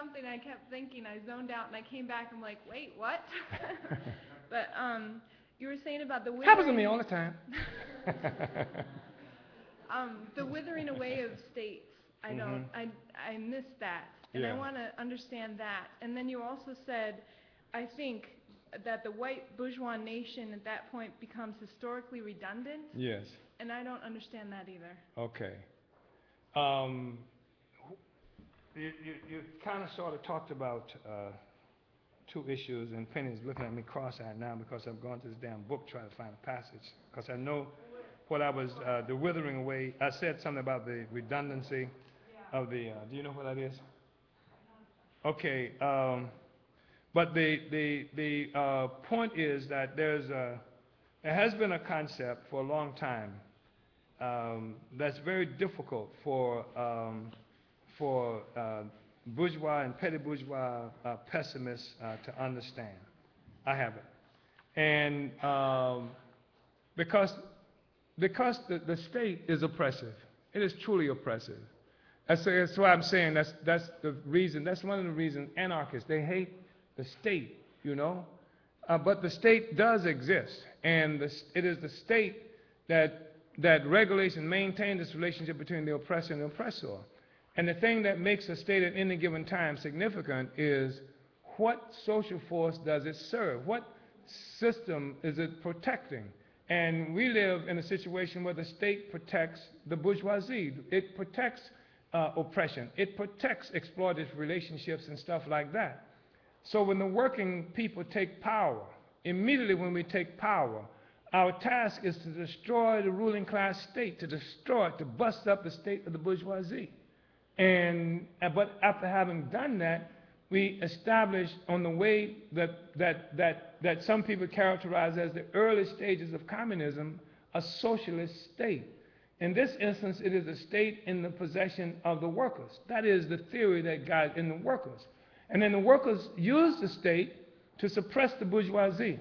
something, I kept thinking, I zoned out, and I came back, I'm like, wait, what? But you were saying about the withering... Happens to me all the time. The withering away of states, I don't, I missed that, and I want to understand that. And then you also said, I think, that the white bourgeois nation at that point becomes historically redundant. Yes. And I don't understand that either. Okay. You kind of sort of talked about two issues, and Penny's looking at me cross-eyed now because I've gone to this damn book trying to find a passage, because I know what I was, the withering away. I said something about the redundancy of the, do you know what that is? Okay. But the point is that there has been a concept for a long time that's very difficult for bourgeois and petty bourgeois pessimists to understand. I have it. And because the state is oppressive. It is truly oppressive. That's why I'm saying that's the reason, that's one of the reasons anarchists, they hate the state, you know. But the state does exist, and it is the state that regulates and maintains this relationship between the oppressor and the oppressor. And the thing that makes a state at any given time significant is what social force does it serve? What system is it protecting? And we live in a situation where the state protects the bourgeoisie. It protects oppression. It protects exploitative relationships and stuff like that. So when the working people take power, immediately when we take power, our task is to destroy the ruling class state, to destroy it, to bust up the state of the bourgeoisie. But after having done that, we establish on the way that some people characterize as the early stages of communism, a socialist state. In this instance, it is a state in the possession of the workers. That is the theory that guides in the workers. And then the workers use the state to suppress the bourgeoisie.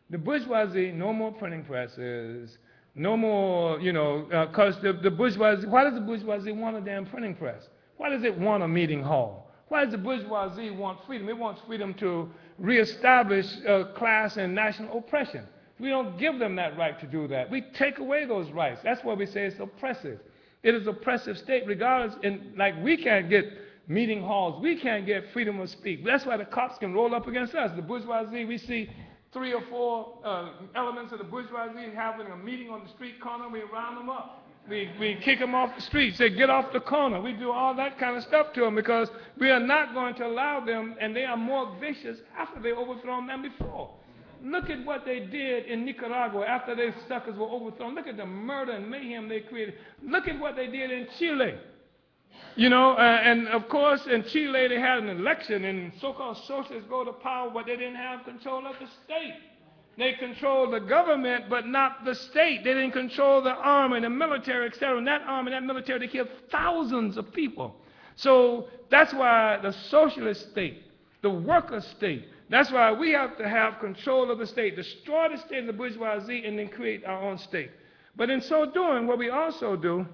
The bourgeoisie, no more printing presses, no more, you know, because the bourgeoisie, why does the bourgeoisie want a damn printing press? Why does it want a meeting hall? Why does the bourgeoisie want freedom? It wants freedom to reestablish class and national oppression. We don't give them that right to do that. We take away those rights. That's why we say it's oppressive. It is oppressive state regardless, like we can't get meeting halls. We can't get freedom of speech. That's why the cops can roll up against us. The bourgeoisie, we see 3 or 4 elements of the bourgeoisie having a meeting on the street corner. We round them up. We kick them off the street, say, get off the corner. We do all that kind of stuff to them because we are not going to allow them, and they are more vicious after they overthrown them before. Look at what they did in Nicaragua after their suckers were overthrown. Look at the murder and mayhem they created. Look at what they did in Chile. You know, and of course in Chile they had an election and so-called socialists go to power, but they didn't have control of the state. They controlled the government, but not the state. They didn't control the army, the military, etc. And that army, that military, they killed thousands of people. So that's why the socialist state, the worker state, that's why we have to have control of the state, destroy the state of the bourgeoisie, and then create our own state. But in so doing, what we also do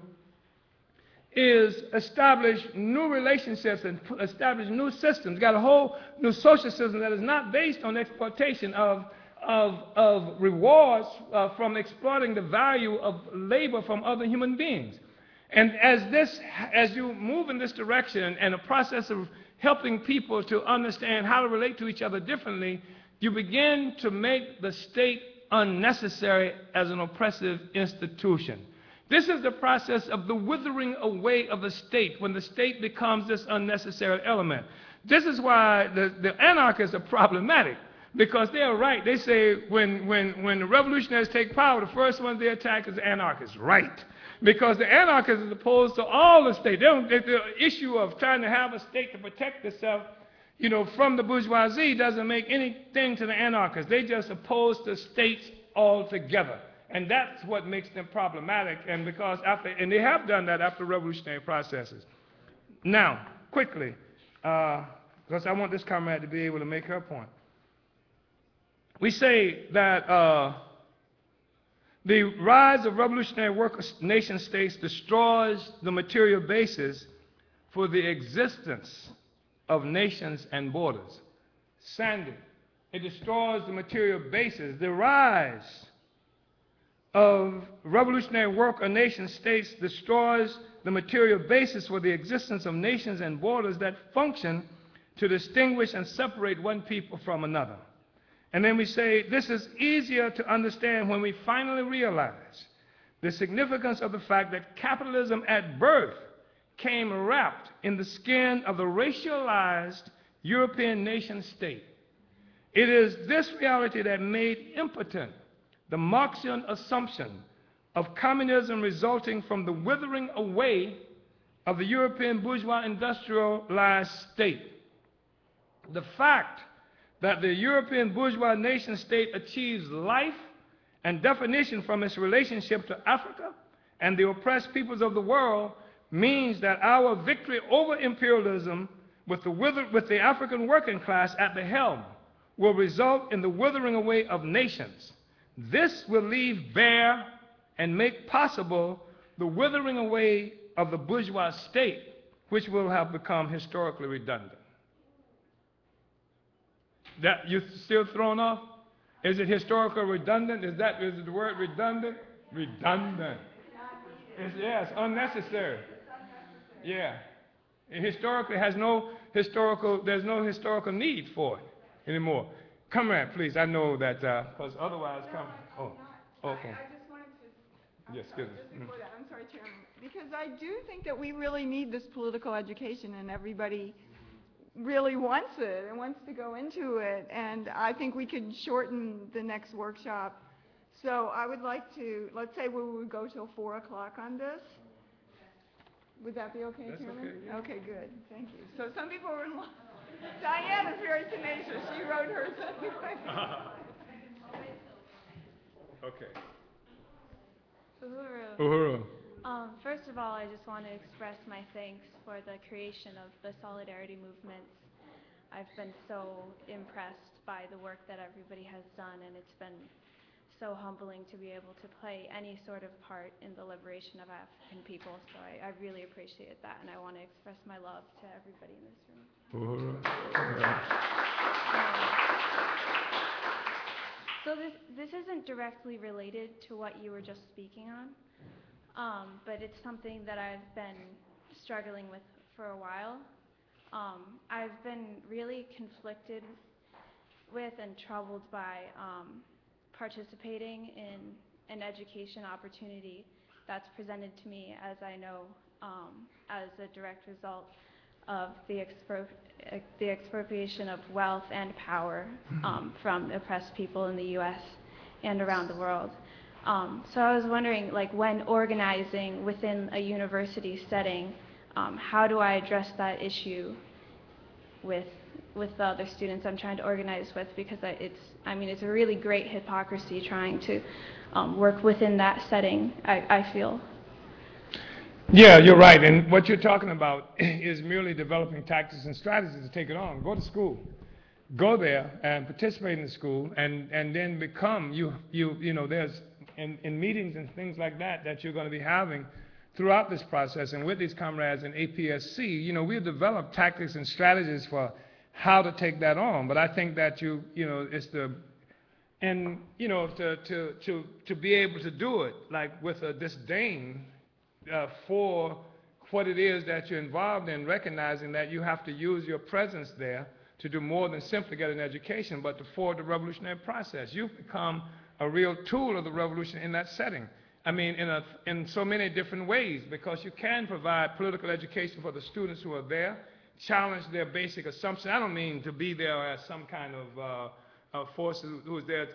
is establish new relationships and establish new systems. Got a whole new social system that is not based on exploitation of rewards from exploiting the value of labor from other human beings. And as you move in this direction and the process of helping people to understand how to relate to each other differently, you begin to make the state unnecessary as an oppressive institution. This is the process of the withering away of the state, when the state becomes this unnecessary element. This is why the anarchists are problematic, because they are right. They say when the revolutionaries take power, the first ones they attack is the anarchists. Right. Because the anarchists is opposed to all the state. The issue of trying to have a state to protect itself, you know, from the bourgeoisie doesn't make anything to the anarchists. They just oppose the states altogether. And that's what makes them problematic, and they have done that after revolutionary processes. Now, quickly, because I want this comrade to be able to make her point. We say that the rise of revolutionary worker nation states destroys the material basis for the existence of nations and borders. Sanding. It destroys the material basis. The rise of revolutionary work of nation states destroys the material basis for the existence of nations and borders that function to distinguish and separate one people from another. And then we say this is easier to understand when we finally realize the significance of the fact that capitalism at birth came wrapped in the skin of the racialized European nation state. It is this reality that made impotent the Marxian assumption of communism resulting from the withering away of the European bourgeois industrialized state. The fact that the European bourgeois nation state achieves life and definition from its relationship to Africa and the oppressed peoples of the world means that our victory over imperialism with the African working class at the helm will result in the withering away of nations. This will leave bare and make possible the withering away of the bourgeois state, which will have become historically redundant. That you still thrown off? Is it historically redundant? Is it the word redundant? Redundant. Yes, unnecessary. Yeah. It historically has there's no historical need for it anymore. Come here, please. I know that, because otherwise, come. Oh, okay. I just wanted to, Yes, sorry, just before that, I'm sorry, Chairman, because I do think that we really need this political education, and everybody really wants it and wants to go into it, and I think we could shorten the next workshop. So I would like to, let's say we would go till 4 o'clock on this. Would that be okay, That's Chairman? okay, yeah. Okay, good. Thank you. So some people were in line. Diane is very tenacious. She wrote hers anyway. Okay. Uhuru. Uhuru. First of all, I just want to express my thanks for the creation of the Solidarity movements. I've been so impressed by the work that everybody has done, and it's been so humbling to be able to play any sort of part in the liberation of African people. So I really appreciate that, and I want to express my love to everybody in this room. Uhuru. So this isn't directly related to what you were just speaking on, but it's something that I've been struggling with for a while. I've been really conflicted with and troubled by participating in an education opportunity that's presented to me, as I know, as a direct result of the expropriation of wealth and power from oppressed people in the U.S. and around the world. So I was wondering, like, when organizing within a university setting, how do I address that issue with the other students I'm trying to organize with, because it's a really great hypocrisy trying to work within that setting, I feel. Yeah, you're right. And what you're talking about is merely developing tactics and strategies to take it on. Go to school. Go there and participate in the school, and then become, there's in meetings and things like that you're going to be having throughout this process, and with these comrades in APSC, we've developed tactics and strategies for how to take that on. But I think that to be able to do it, like with a disdain for what it is that you're involved in, recognizing that you have to use your presence there to do more than simply get an education, but to forward the revolutionary process. You've become a real tool of the revolution in that setting. In so many different ways, because you can provide political education for the students who are there, challenge their basic assumptions. I don't mean to be there as some kind of force who's there,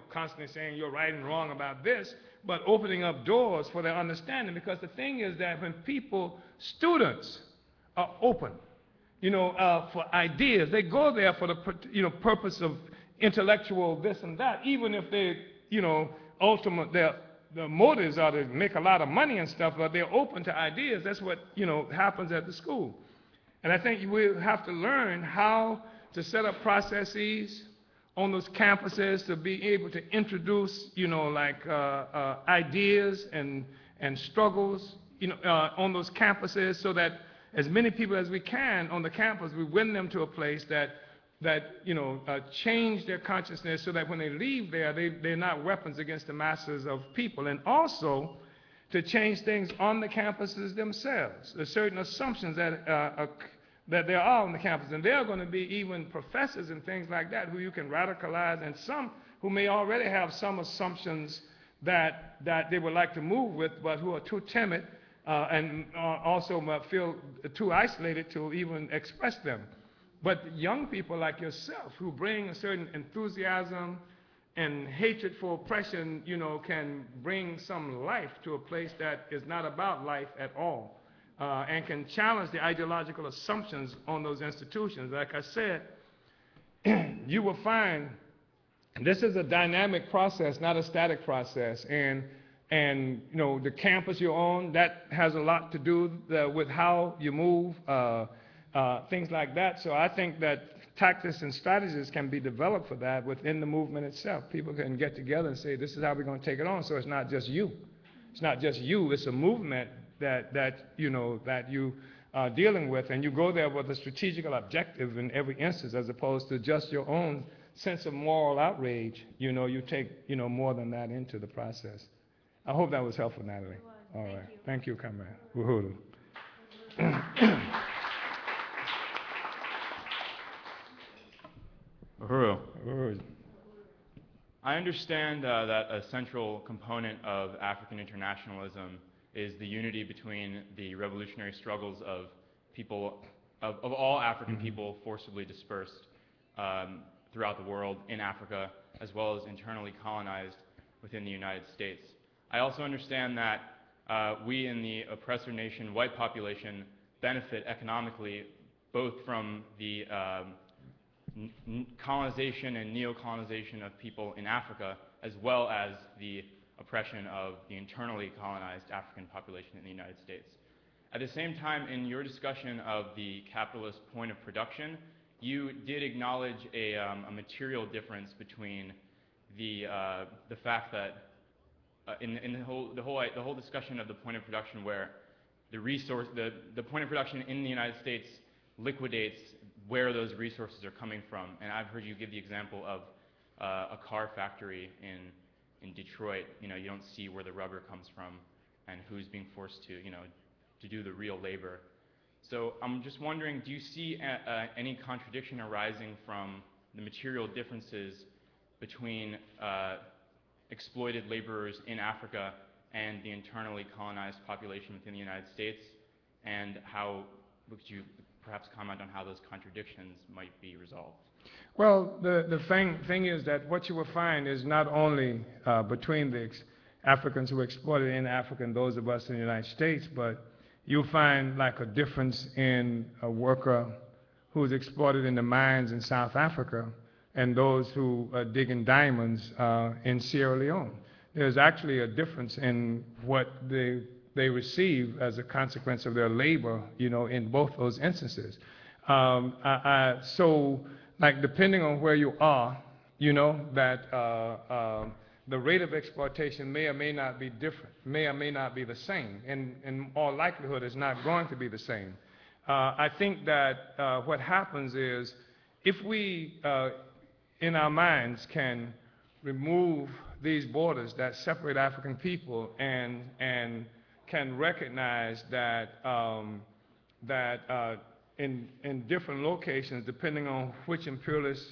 constantly saying you're right and wrong about this, but opening up doors for their understanding. Because the thing is that when students are open, for ideas, they go there for the, purpose of intellectual this and that, even if they, ultimately the motives are to make a lot of money and stuff, but they're open to ideas. That's what, happens at the school. And I think we have to learn how to set up processes on those campuses to be able to introduce, ideas and struggles, on those campuses, so that as many people as we can on the campus. We win them to a place that change their consciousness so that when they leave there, they're not weapons against the masses of people. And also to change things on the campuses themselves. There's certain assumptions that there are on the campus, and there are going to be even professors and things like that who you can radicalize, and some who may already have some assumptions that they would like to move with, but who are too timid and also feel too isolated to even express them. But young people like yourself who bring a certain enthusiasm and hatred for oppression, can bring some life to a place that is not about life at all, and can challenge the ideological assumptions on those institutions. Like I said, you will find this is a dynamic process, not a static process. And the campus you're on, that has a lot to do with how you move, things like that. So I think that tactics and strategies can be developed for that within the movement itself. People can get together and say, this is how we're going to take it on. So it's not just you. It's not just you. It's a movement that you are dealing with, and you go there with a strategical objective in every instance, as opposed to just your own sense of moral outrage. You take more than that into the process. I hope that was helpful, Natalie. It was. All Thank right. you. Thank you, comrade. Uhuru. Uhuru. Uhuru. I understand that a central component of African internationalism is the unity between the revolutionary struggles of people, of all African people forcibly dispersed throughout the world in Africa, as well as internally colonized within the United States. I also understand that we in the oppressor nation, white population, benefit economically both from the colonization and neo-colonization of people in Africa, as well as the oppression of the internally colonized African population in the United States. At the same time, in your discussion of the capitalist point of production, you did acknowledge a material difference between the fact that in the whole discussion of the point of production, where the point of production in the United States liquidates where those resources are coming from. And I've heard you give the example of a car factory in Detroit. You don't see where the rubber comes from and who's being forced to do the real labor. So I'm just wondering, do you see any contradiction arising from the material differences between exploited laborers in Africa and the internally colonized population within the United States? And how would you perhaps comment on how those contradictions might be resolved? Well, the thing is that what you will find is not only between the Africans who are exploited in Africa and those of us in the United States, but you'll find like a difference in a worker who's exploited in the mines in South Africa and those who are digging diamonds in Sierra Leone. There's actually a difference in what they receive as a consequence of their labor, in both those instances. So, like, depending on where you are, that the rate of exploitation may or may not be different, may or may not be the same, and in all likelihood is not going to be the same. I think that what happens is, if we, in our minds, can remove these borders that separate African people and can recognize that in different locations, depending on which imperialist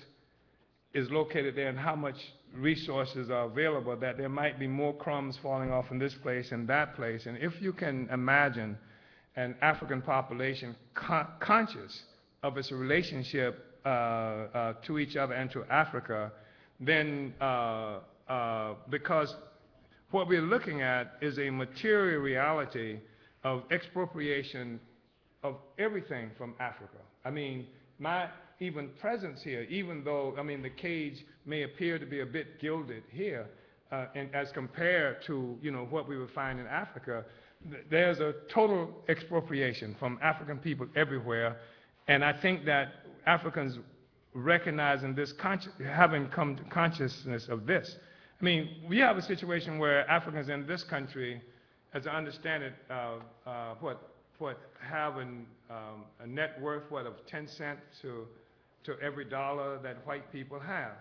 is located there and how much resources are available, that there might be more crumbs falling off in this place and that place. And if you can imagine an African population conscious of its relationship to each other and to Africa, then because what we're looking at is a material reality of expropriation of everything from Africa. I mean, my even presence here, even though, the cage may appear to be a bit gilded here, and as compared to, what we would find in Africa, there's a total expropriation from African people everywhere. And I think that Africans recognizing this, having come to consciousness of this. We have a situation where Africans in this country, as I understand it, having a net worth, of 10 cents to every dollar that white people have.